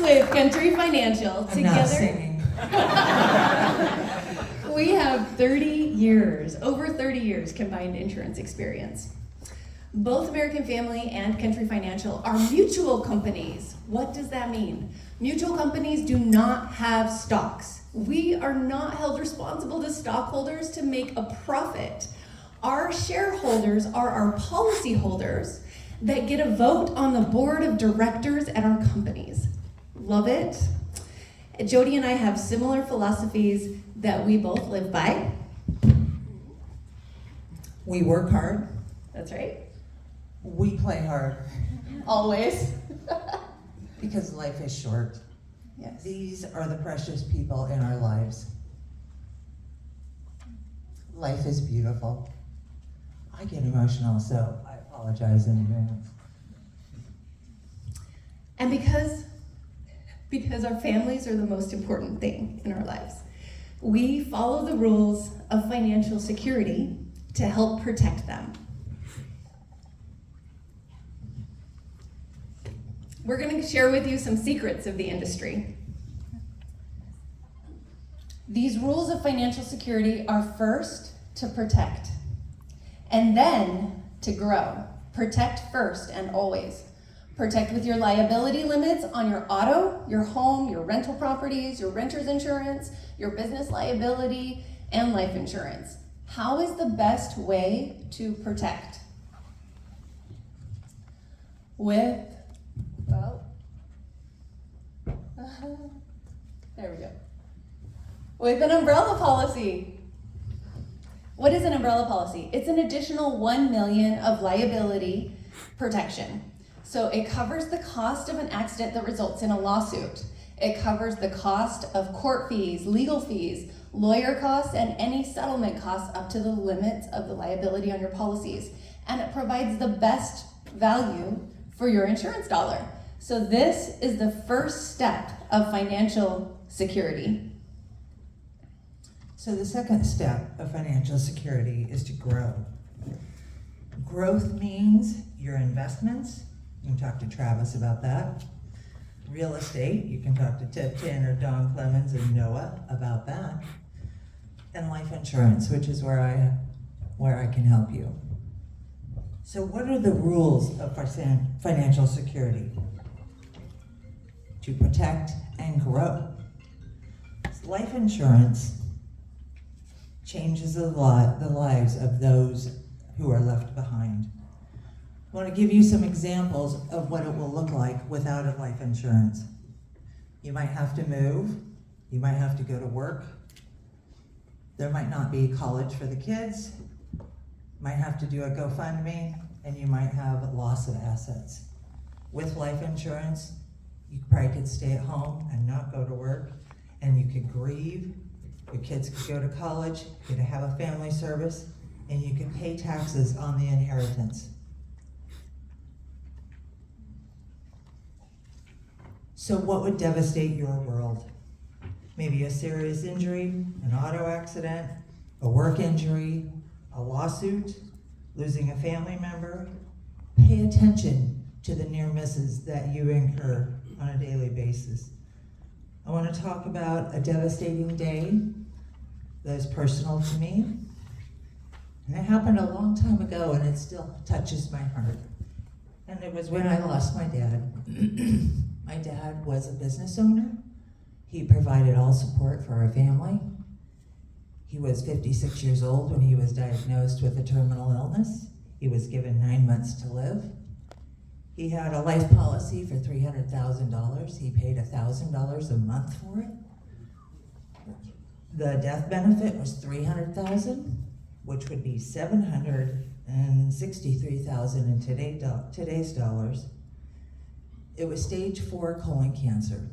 with Country Financial. I'm not singing. We have 30 years, over 30 years combined insurance experience. Both American Family and Country Financial are mutual companies. What does that mean? Mutual companies do not have stocks. We are not held responsible to stockholders to make a profit. Our shareholders are our policyholders that get a vote on the board of directors at our companies. Love it? Jody and I have similar philosophies that we both live by. We work hard. That's right. We play hard. Always. Because life is short. Yes. These are the precious people in our lives. Life is beautiful. I get emotional, so I apologize in advance. And because our families are the most important thing in our lives, we follow the rules of financial security to help protect them. We're going to share with you some secrets of the industry. These rules of financial security are first to protect, and then to grow. Protect first and always. Protect with your liability limits on your auto, your home, your rental properties, your renter's insurance, your business liability, and life insurance. How is the best way to protect? There we go. With an umbrella policy. What is an umbrella policy? It's an additional $1 million of liability protection. So it covers the cost of an accident that results in a lawsuit. It covers the cost of court fees, legal fees, lawyer costs, and any settlement costs up to the limits of the liability on your policies. And it provides the best value for your insurance dollar. So this is the first step of financial security. So the second step of financial security is to grow. Growth means your investments. You can talk to Travis about that. Real estate, you can talk to Ted Tanner, Don Clemens, and Noah about that. And life insurance, which is where I can help you. So what are the rules of financial security? To protect and grow. Life insurance changes the lives of those who are left behind. I want to give you some examples of what it will look like without a life insurance. You might have to move. You might have to go to work. There might not be college for the kids. You might have to do a GoFundMe, and you might have loss of assets. With life insurance, you probably could stay at home and not go to work, and you could grieve. Your kids could go to college, you could have a family service, and you could pay taxes on the inheritance. So what would devastate your world? Maybe a serious injury, an auto accident, a work injury, a lawsuit, losing a family member. Pay attention to the near misses that you incur on a daily basis. I want to talk about a devastating day that is personal to me. And it happened a long time ago, and it still touches my heart. And it was when I lost my dad. My dad was a business owner. He provided all support for our family. He was 56 years old when he was diagnosed with a terminal illness. He was given 9 months to live. He had a life policy for $300,000. He paid $1,000 a month for it. The death benefit was $300,000, which would be $763,000 in today's dollars. It was stage 4 colon cancer.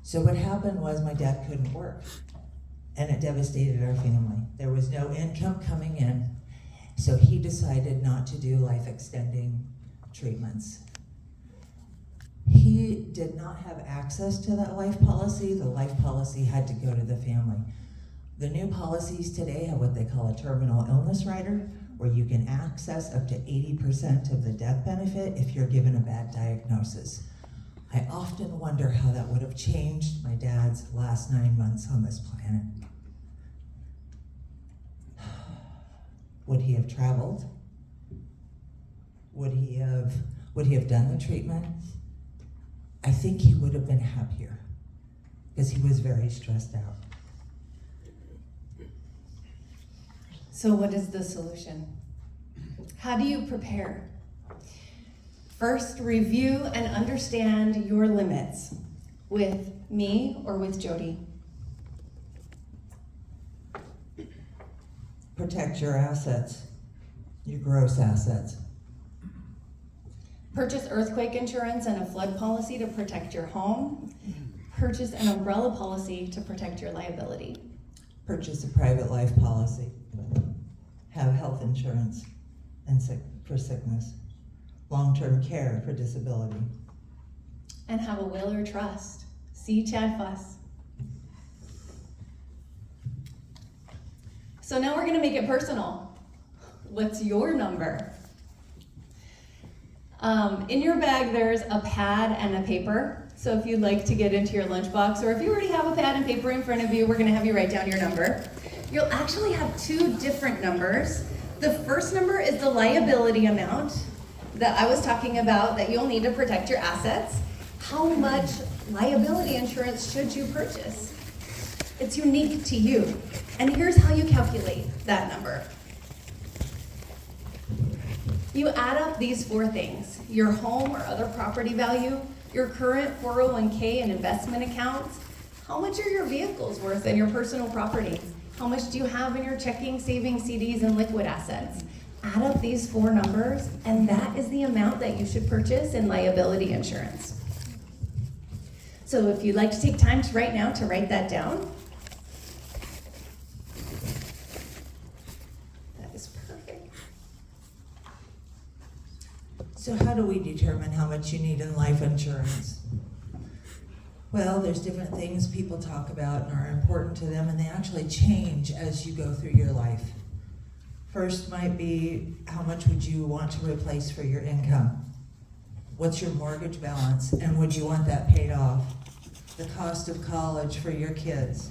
So what happened was my dad couldn't work, and it devastated our family. There was no income coming in, so he decided not to do life extending treatments. He did not have access to that life policy. The life policy had to go to the family. The new policies today have what they call a terminal illness rider, where you can access up to 80% of the death benefit if you're given a bad diagnosis. I often wonder how that would have changed my dad's last 9 months on this planet. Would he have traveled? Would he have done the treatment? I think he would have been happier because he was very stressed out. So what is the solution? How do you prepare? First, review and understand your limits with me or with Jodie. Protect your assets, your gross assets. Purchase earthquake insurance and a flood policy to protect your home. Purchase an umbrella policy to protect your liability. Purchase a private life policy. Have health insurance and for sickness. Long-term care for disability. And have a will or trust. See Chad Fuss. So now we're going to make it personal. What's your number? In your bag, there's a pad and a paper. So if you'd like to get into your lunchbox, or if you already have a pad and paper in front of you, we're going to have you write down your number. You'll actually have two different numbers. The first number is the liability amount that I was talking about that you'll need to protect your assets. How much liability insurance should you purchase? It's unique to you. And here's how you calculate that number. You add up these four things: your home or other property value, your current 401k and investment accounts, how much are your vehicles worth and your personal property, how much do you have in your checking, savings, CDs, and liquid assets. Add up these four numbers, and that is the amount that you should purchase in liability insurance. So if you'd like to take time right now to write that down. That is perfect. So how do we determine how much you need in life insurance? Well, there's different things people talk about and are important to them, and they actually change as you go through your life. First might be, how much would you want to replace for your income? What's your mortgage balance, and would you want that paid off? The cost of college for your kids,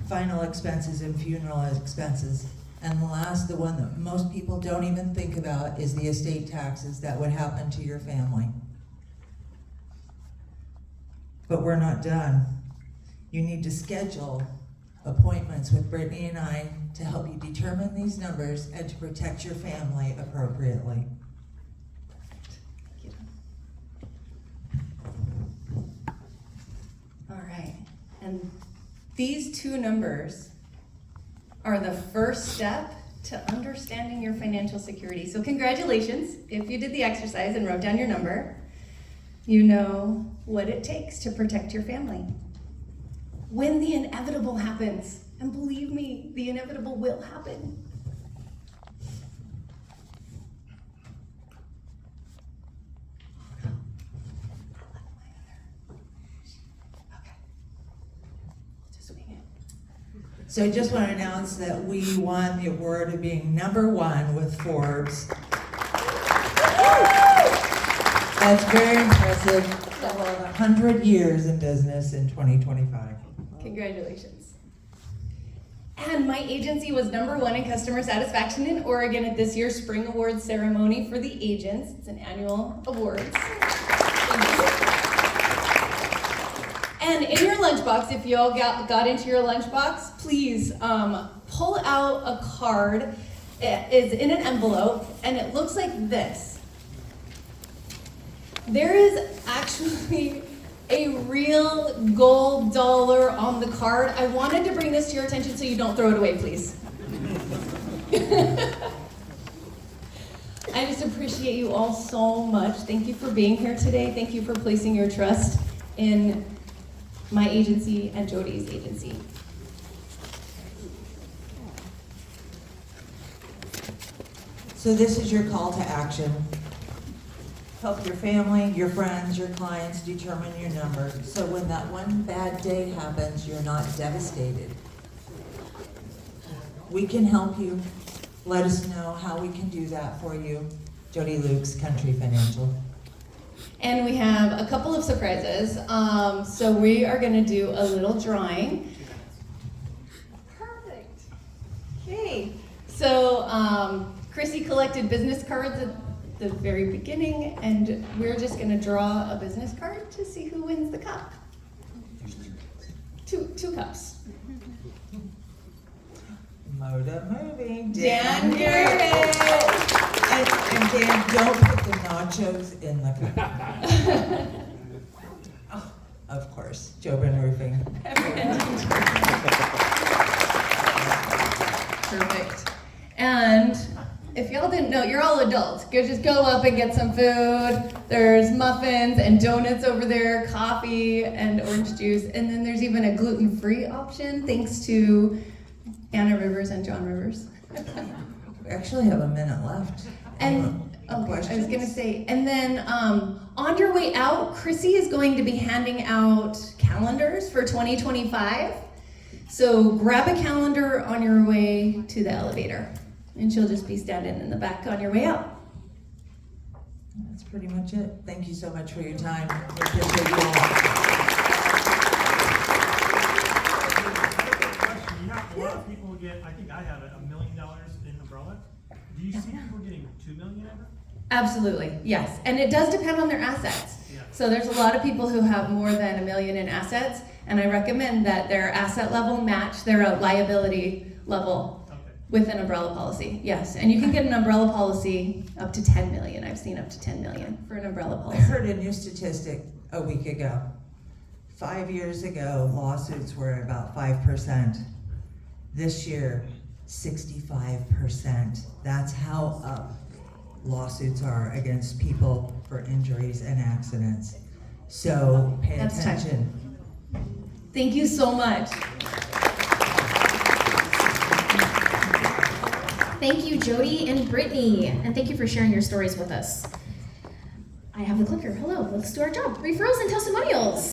final expenses and funeral expenses. And the last, the one that most people don't even think about, is the estate taxes that would happen to your family. But we're not done. You need to schedule appointments with Brittany and I to help you determine these numbers and to protect your family appropriately. All right, and these two numbers are the first step to understanding your financial security. So congratulations, if you did the exercise and wrote down your number, you know what it takes to protect your family. When the inevitable happens, and believe me, the inevitable will happen. So I just want to announce that we won the award of being #1 with Forbes. That's very impressive. For 100 years in business in 2025. Congratulations. And my agency was #1 in customer satisfaction in Oregon at this year's Spring Awards ceremony for the agents. It's an annual awards. And in your lunchbox, if you all got into your lunchbox, please pull out a card. It is in an envelope, and it looks like this. There is actually a real gold dollar on the card. I wanted to bring this to your attention so you don't throw it away, please. I just appreciate you all so much. Thank you for being here today. Thank you for placing your trust in my agency and Jodie's agency. So this is your call to action. Help your family, your friends, your clients determine your number, so when that one bad day happens, you're not devastated. We can help you. Let us know how we can do that for you. Jodie Luke's Country Financial. And we have a couple of surprises. So we are gonna do a little drawing. Perfect. Okay. So Chrissy collected business cards at the very beginning, and we're just gonna draw a business card to see who wins the cup. Two cups. Moda moving. Dan Garrett. Garrett. And Dan, don't put the nachos in the cup. Oh, of course, Jobin Roofing. Perfect. And if y'all didn't know, you're all adults. Just go up and get some food. There's muffins and donuts over there, coffee and orange juice. And then there's even a gluten-free option, thanks to Anna Rivers and John Rivers. We actually have a minute left. And okay, I was Questions? gonna say, and then on your way out, Chrissy is going to be handing out calendars for 2025. So grab a calendar on your way to the elevator, and she'll just be standing in the back on your way out. That's pretty much it. Thank you so much for your time. We appreciate you all. You have a lot of people get, I think I have $1 million in umbrella. Do you see people getting $2 million ever? Absolutely, yes. And it does depend on their assets. Yeah. So there's a lot of people who have more than $1 million in assets, and I recommend that their asset level match their liability level Okay. with an umbrella policy. Yes, and you can get an umbrella policy up to 10 million. I've seen up to 10 million for an umbrella I policy. heard a new statistic a week ago. 5 years ago, lawsuits were about 5%. This year, 65%. That's how up lawsuits are against people for injuries and accidents. So pay That's time. attention. Thank you so much. Thank you, Jody and Brittany, and thank you for sharing your stories with us. I have the clicker. Hello, let's do our job. Referrals and testimonials.